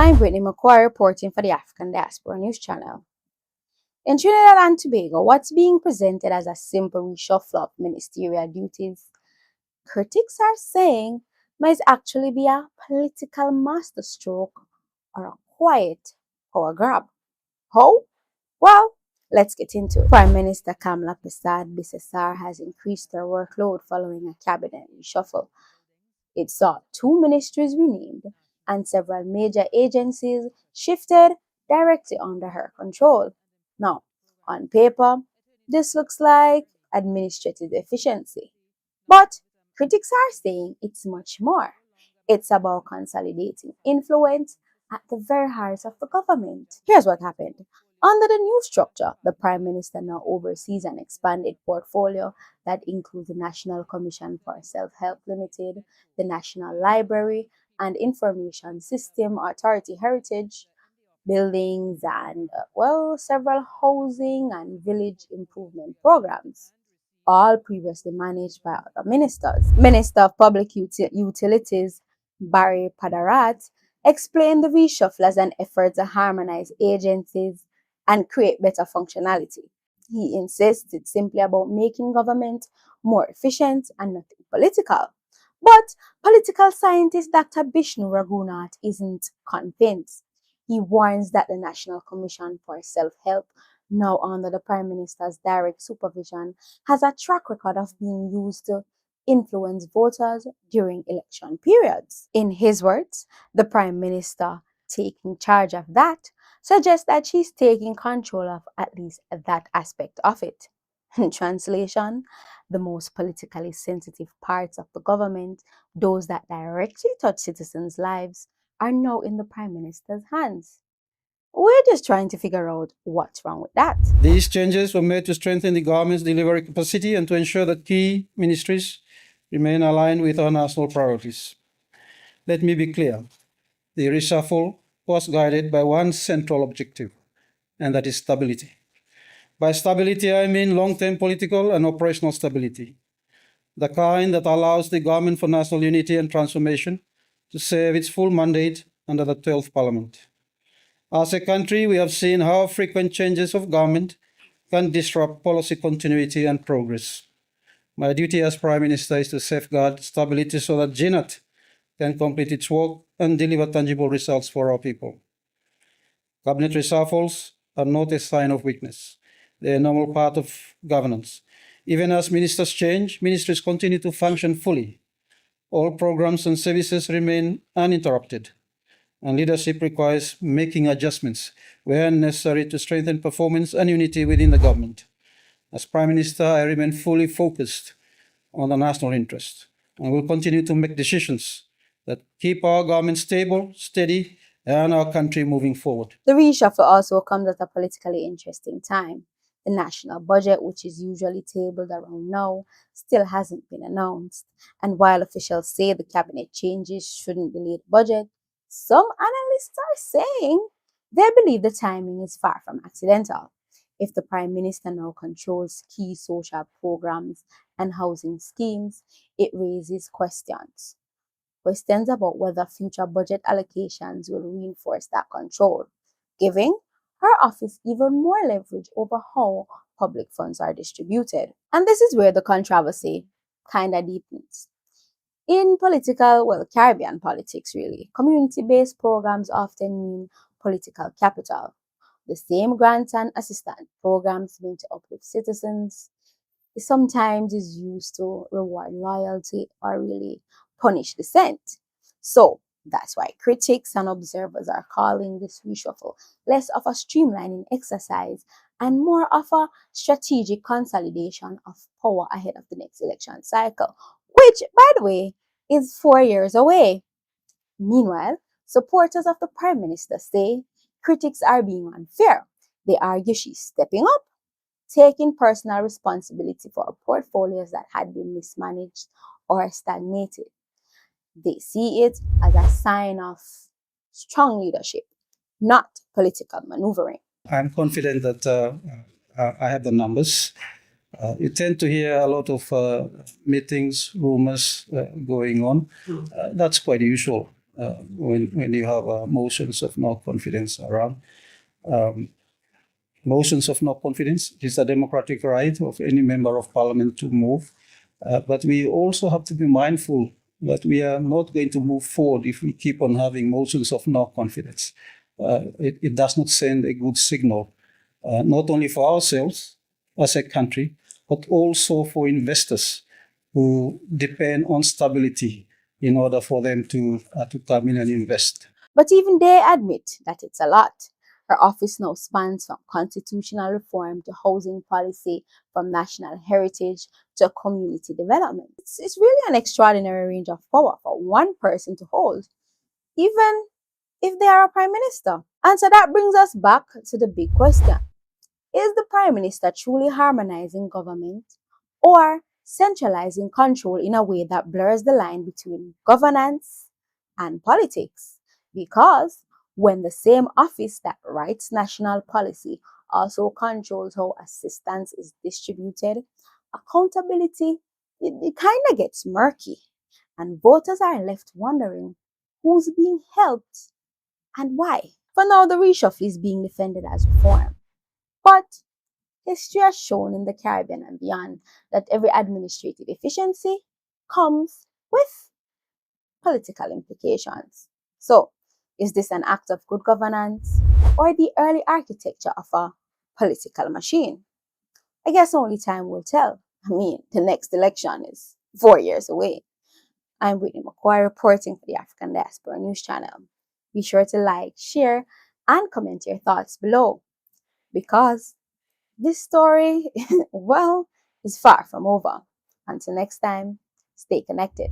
I'm Whitney Mckoy reporting for the African Diaspora News Channel. In Trinidad and Tobago, what's being presented as a simple reshuffle of ministerial duties, critics are saying might actually be a political masterstroke or a quiet power grab. How? Well, let's get into it. Prime Minister Kamla Persad-Bissessar has increased her workload following a cabinet reshuffle. It saw 2 ministries renamed and several major agencies shifted directly under her control. Now, on paper, this looks like administrative efficiency. But critics are saying it's much more. It's about consolidating influence at the very heart of the government. Here's what happened. Under the new structure, the Prime Minister now oversees an expanded portfolio that includes the National Commission for Self-Help Limited, the National Library and Information System Authority Heritage, buildings and, several housing and village improvement programs, all previously managed by other ministers. Minister of Public Utilities, Barry Padarat, explained the reshuffle as an effort to harmonize agencies and create better functionality. He insists it's simply about making government more efficient and nothing political. But political scientist Dr. Bishnu Raghunath isn't convinced. He warns that the National Commission for Self-Help, now under the Prime Minister's direct supervision, has a track record of being used to influence voters during election periods. In his words, the Prime Minister taking charge of that suggests that she's taking control of at least that aspect of it. In translation, the most politically sensitive parts of the government, those that directly touch citizens' lives, are now in the Prime Minister's hands. We're just trying to figure out what's wrong with that. These changes were made to strengthen the government's delivery capacity and to ensure that key ministries remain aligned with our national priorities. Let me be clear. The reshuffle was guided by one central objective, and that is stability. By stability, I mean long-term political and operational stability, the kind that allows the Government for National Unity and Transformation to serve its full mandate under the 12th Parliament. As a country, we have seen how frequent changes of government can disrupt policy continuity and progress. My duty as Prime Minister is to safeguard stability so that GNAT can complete its work and deliver tangible results for our people. Cabinet reshuffles are not a sign of weakness. They are a normal part of governance. Even as ministers change, ministries continue to function fully. All programs and services remain uninterrupted, and leadership requires making adjustments where necessary to strengthen performance and unity within the government. As Prime Minister, I remain fully focused on the national interest and will continue to make decisions that keep our government stable, steady, and our country moving forward. The reshuffle also comes at a politically interesting time. The national budget, which is usually tabled around now, still hasn't been announced. And while officials say the cabinet changes shouldn't delay the budget, some analysts are saying they believe the timing is far from accidental. If the Prime Minister now controls key social programs and housing schemes, it raises questions. Questions about whether future budget allocations will reinforce that control, giving her office even more leverage over how public funds are distributed. And this is where the controversy kind of deepens. In Caribbean politics really, community-based programs often mean political capital. The same grant and assistance programs meant to uplift citizens sometimes is used to reward loyalty or really punish dissent. So that's why critics and observers are calling this reshuffle less of a streamlining exercise and more of a strategic consolidation of power ahead of the next election cycle, which, by the way, is 4 years away. Meanwhile, supporters of the Prime Minister say critics are being unfair. They argue she's stepping up, taking personal responsibility for portfolios that had been mismanaged or stagnated. They see it as a sign of strong leadership, not political maneuvering. I'm confident that I have the numbers. You tend to hear a lot of meetings, rumors going on. That's quite usual. when you have motions of no confidence around. Um, Motions of no confidence is a democratic right of any member of parliament to move. But we also have to be mindful that we are not going to move forward if we keep on having motions of no confidence. It does not send a good signal, not only for ourselves as a country, but also for investors who depend on stability in order for them to come in and invest. But even they admit that it's a lot. Her office now spans from constitutional reform to housing policy, from national heritage to community development. It's really an extraordinary range of power for one person to hold, even if they are a prime minister. And so that brings us back to the big question. Is the prime minister truly harmonizing government or centralizing control in a way that blurs the line between governance and politics? Because when the same office that writes national policy also controls how assistance is distributed, accountability, it kind of gets murky. And voters are left wondering who's being helped and why. For now, the reshuffle is being defended as reform. But history has shown in the Caribbean and beyond that every administrative efficiency comes with political implications. So, is this an act of good governance or the early architecture of a political machine? I guess only time will tell. I mean, the next election is 4 years away. I'm Whitney Mckoy reporting for the African Diaspora News Channel. Be sure to like, share, and comment your thoughts below because this story, well, is far from over. Until next time, stay connected.